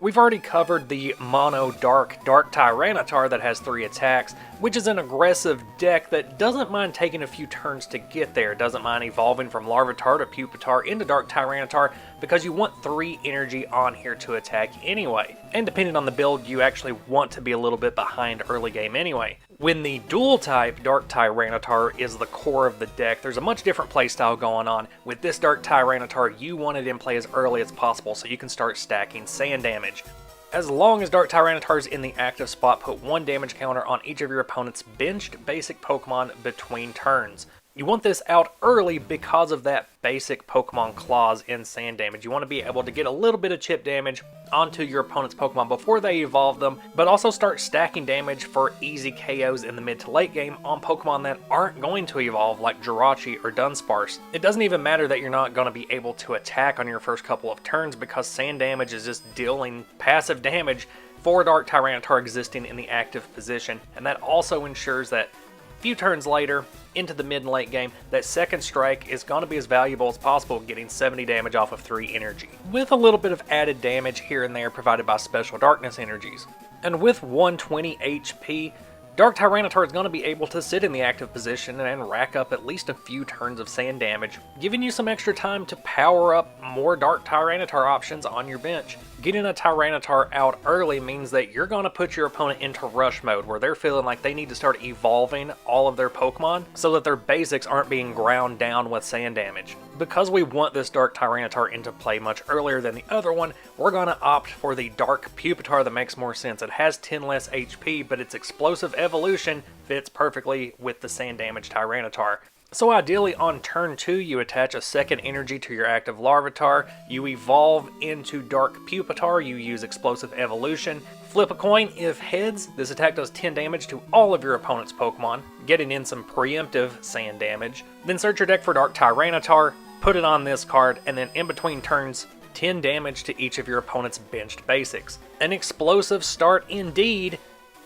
We've already covered the mono dark Tyranitar that has 3 attacks, which is an aggressive deck that doesn't mind taking a few turns to get there, doesn't mind evolving from Larvitar to Pupitar into Dark Tyranitar because you want 3 energy on here to attack anyway. And depending on the build, you actually want to be a little bit behind early game anyway. When the dual type Dark Tyranitar is the core of the deck, there's a much different playstyle going on. With this Dark Tyranitar, you want it in play as early as possible so you can start stacking sand damage. As long as Dark Tyranitar is in the active spot, put 1 damage counter on each of your opponent's benched basic Pokemon between turns. You want this out early because of that basic Pokemon clause in sand damage. You want to be able to get a little bit of chip damage onto your opponent's Pokemon before they evolve them, but also start stacking damage for easy KOs in the mid to late game on Pokemon that aren't going to evolve like Jirachi or Dunsparce. It doesn't even matter that you're not going to be able to attack on your first couple of turns because sand damage is just dealing passive damage for Dark Tyranitar existing in the active position, and that also ensures that a few turns later, into the mid and late game, that second strike is going to be as valuable as possible, getting 70 damage off of 3 energy, with a little bit of added damage here and there provided by special darkness energies. And with 120 HP, Dark Tyranitar is going to be able to sit in the active position and rack up at least a few turns of sand damage, giving you some extra time to power up more Dark Tyranitar options on your bench. Getting a Tyranitar out early means that you're going to put your opponent into rush mode, where they're feeling like they need to start evolving all of their Pokemon so that their basics aren't being ground down with sand damage. Because we want this Dark Tyranitar into play much earlier than the other one, we're going to opt for the Dark Pupitar that makes more sense. It has 10 less HP, but its explosive evolution fits perfectly with the sand damage Tyranitar. So ideally on turn 2, you attach a second energy to your active Larvitar, you evolve into Dark Pupitar, you use explosive evolution, flip a coin. If heads, this attack does 10 damage to all of your opponent's Pokemon, getting in some preemptive sand damage. Then search your deck for Dark Tyranitar, put it on this card, and then in between turns, 10 damage to each of your opponent's benched basics. An explosive start indeed,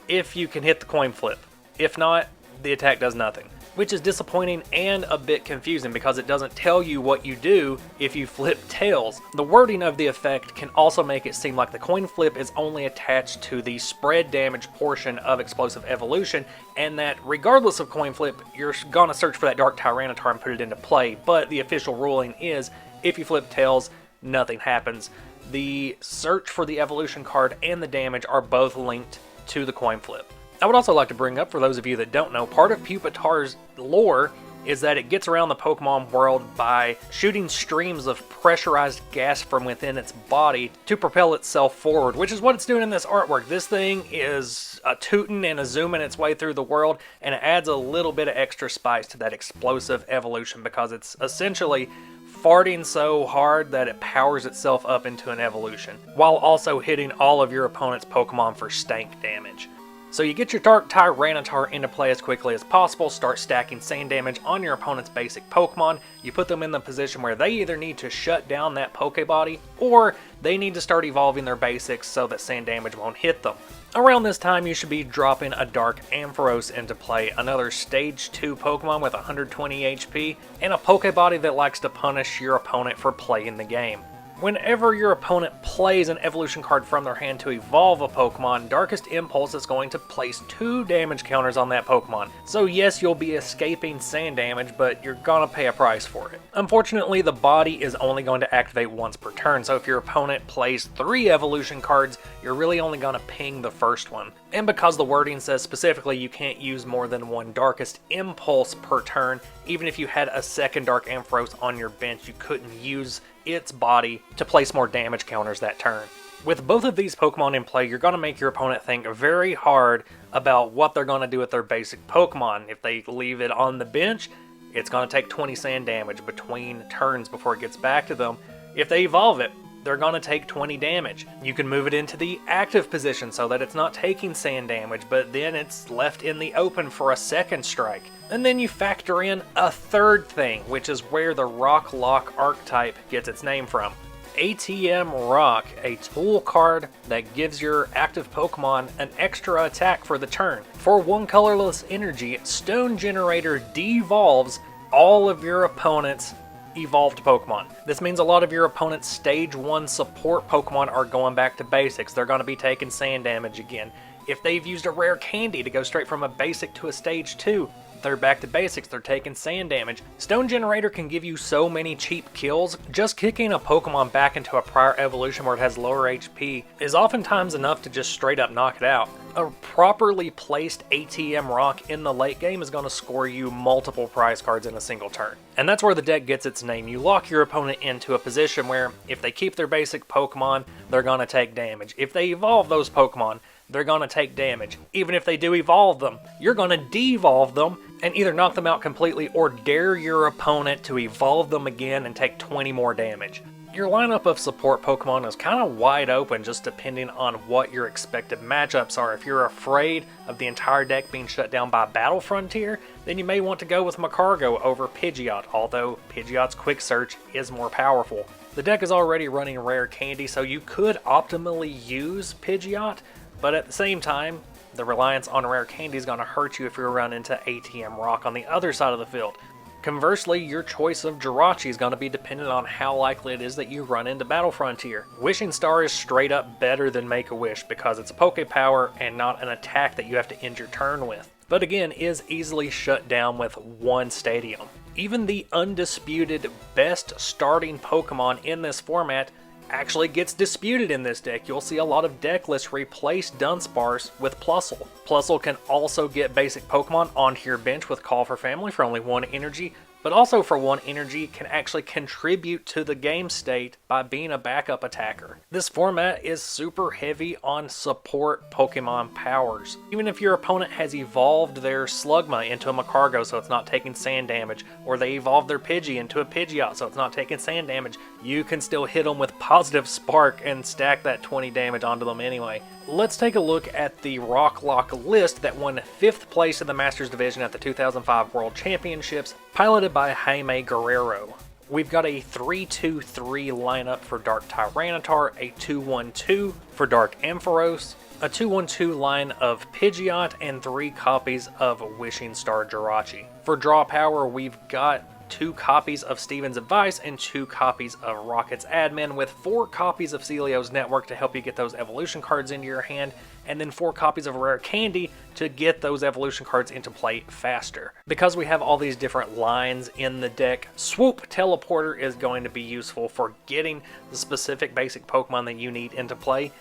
if you can hit the coin flip. If not, the attack does nothing, which is disappointing and a bit confusing because it doesn't tell you what you do if you flip tails. The wording of the effect can also make it seem like the coin flip is only attached to the spread damage portion of explosive evolution, and that regardless of coin flip, you're gonna search for that Dark Tyranitar and put it into play, but the official ruling is if you flip tails, nothing happens. The search for the evolution card and the damage are both linked to the coin flip. I would also like to bring up, for those of you that don't know, part of Pupitar's lore is that it gets around the Pokemon world by shooting streams of pressurized gas from within its body to propel itself forward, which is what it's doing in this artwork. This thing is a tooting and a zooming its way through the world, and it adds a little bit of extra spice to that explosive evolution because it's essentially farting so hard that it powers itself up into an evolution, while also hitting all of your opponent's Pokemon for stank damage. So you get your Dark Tyranitar into play as quickly as possible, start stacking sand damage on your opponent's basic Pokemon. You put them in the position where they either need to shut down that Pokebody, or they need to start evolving their basics so that sand damage won't hit them. Around this time, you should be dropping a Dark Ampharos into play, another Stage 2 Pokemon with 120 HP, and a Pokebody that likes to punish your opponent for playing the game. Whenever your opponent plays an evolution card from their hand to evolve a Pokemon, Darkest Impulse is going to place 2 damage counters on that Pokemon. So yes, you'll be escaping sand damage, but you're gonna pay a price for it. Unfortunately, the body is only going to activate once per turn, so if your opponent plays 3 evolution cards, you're really only gonna ping the first one. And because the wording says specifically you can't use more than 1 Darkest Impulse per turn, even if you had a second Dark Ampharos on your bench, you couldn't use its body to place more damage counters that turn. With both of these Pokemon in play, you're going to make your opponent think very hard about what they're going to do with their basic Pokemon. If they leave it on the bench, it's going to take 20 sand damage between turns before it gets back to them. If they evolve it, they're going to take 20 damage. You can move it into the active position so that it's not taking sand damage, but then it's left in the open for a second strike. And then you factor in a third thing, which is where the Rock Lock archetype gets its name from. ATM Rock, a tool card that gives your active Pokemon an extra attack for the turn. For 1 colorless energy, Stone Generator devolves all of your opponent's evolved Pokemon. This means a lot of your opponent's Stage 1 support Pokemon are going back to basics. They're going to be taking sand damage again. If they've used a rare candy to go straight from a basic to a Stage 2, they're back to basics, they're taking sand damage. Stone Generator can give you so many cheap kills. Just kicking a Pokemon back into a prior evolution where it has lower HP is oftentimes enough to just straight up knock it out. A properly placed ATM Rock in the late game is going to score you multiple prize cards in a single turn. And that's where the deck gets its name. You lock your opponent into a position where if they keep their basic Pokemon, they're going to take damage. If they evolve those Pokemon, they're going to take damage. Even if they do evolve them, you're going to devolve them and either knock them out completely or dare your opponent to evolve them again and take 20 more damage. Your lineup of support Pokemon is kind of wide open just depending on what your expected matchups are. If you're afraid of the entire deck being shut down by Battle Frontier, then you may want to go with Magcargo over Pidgeot, although Pidgeot's Quick Search is more powerful. The deck is already running rare candy, so you could optimally use Pidgeot, but at the same time, the reliance on rare candy is going to hurt you if you run into ATM Rock on the other side of the field. Conversely, your choice of Jirachi is going to be dependent on how likely it is that you run into Battle Frontier. Wishing Star is straight up better than Make-A-Wish because it's a Poke Power and not an attack that you have to end your turn with, but again is easily shut down with one stadium. Even the undisputed best starting Pokemon in this format actually gets disputed in this deck. You'll see a lot of deck lists replace Dunsparce with Plusle. Plusle can also get basic Pokemon onto your bench with Call for Family for only 1 energy, but also for 1 energy can actually contribute to the game state by being a backup attacker. This format is super heavy on support Pokemon powers. Even if your opponent has evolved their Slugma into a Magcargo so it's not taking sand damage, or they evolved their Pidgey into a Pidgeot so it's not taking sand damage, you can still hit them with positive Spark and stack that 20 damage onto them anyway. Let's take a look at the Rock Lock list that won 5th place in the Masters Division at the 2005 World Championships, piloted by Jaime Guerrero. We've got a 3-2-3 lineup for Dark Tyranitar, a 2-1-2 for Dark Ampharos, a 2-1-2 line of Pidgeot, and 3 copies of Wishing Star Jirachi. For draw power, we've got 2 copies of Steven's Advice and 2 copies of Rocket's Admin, with 4 copies of Celio's Network to help you get those evolution cards into your hand, and then 4 copies of Rare Candy to get those evolution cards into play faster. Because we have all these different lines in the deck, Swoop Teleporter is going to be useful for getting the specific basic Pokemon that you need into play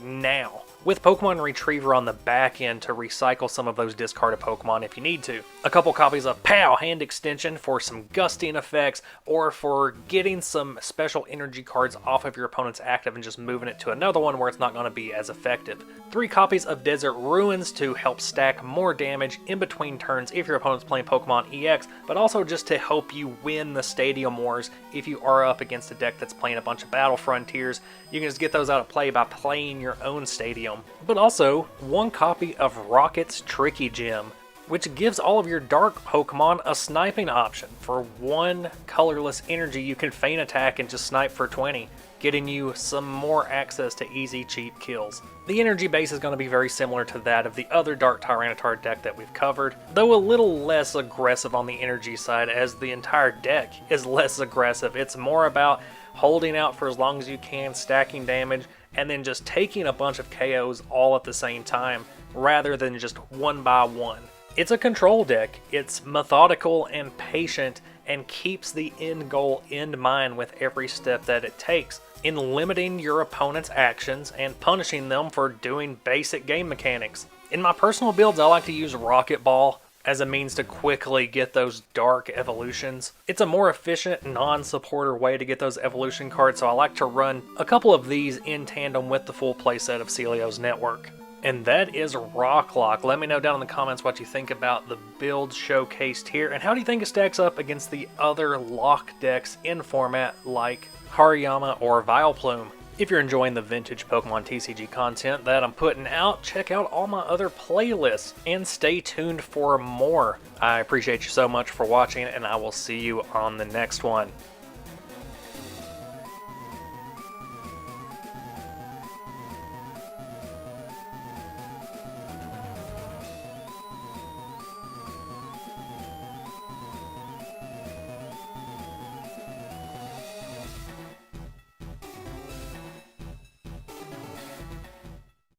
now, with Pokemon Retriever on the back end to recycle some of those discarded Pokemon if you need to. A couple copies of POW Hand Extension for some gusting effects, or for getting some special energy cards off of your opponent's active and just moving it to another one where it's not going to be as effective. 3 copies of Desert Ruins to help stack more damage in between turns if your opponent's playing Pokemon EX, but also just to help you win the Stadium Wars if you are up against a deck that's playing a bunch of Battle Frontiers. You can just get those out of play by playing your own Stadium. But also 1 copy of Rocket's Tricky Gem, which gives all of your dark Pokemon a sniping option. For 1 colorless energy, you can feint attack and just snipe for 20, getting you some more access to easy, cheap kills. The energy base is going to be very similar to that of the other Dark Tyranitar deck that we've covered, though a little less aggressive on the energy side, as the entire deck is less aggressive. It's more about holding out for as long as you can, stacking damage, and then just taking a bunch of KOs all at the same time, rather than just one by one. It's a control deck. It's methodical and patient, and keeps the end goal in mind with every step that it takes, in limiting your opponent's actions and punishing them for doing basic game mechanics. In my personal builds, I like to use Rocket Ball as a means to quickly get those dark evolutions. It's a more efficient, non-supporter way to get those evolution cards, so I like to run a couple of these in tandem with the full playset of Celio's Network. And that is Rock Lock. Let me know down in the comments what you think about the builds showcased here, and how do you think it stacks up against the other lock decks in format like Hariyama or Vileplume. If you're enjoying the vintage Pokemon TCG content that I'm putting out, check out all my other playlists and stay tuned for more. I appreciate you so much for watching, and I will see you on the next one.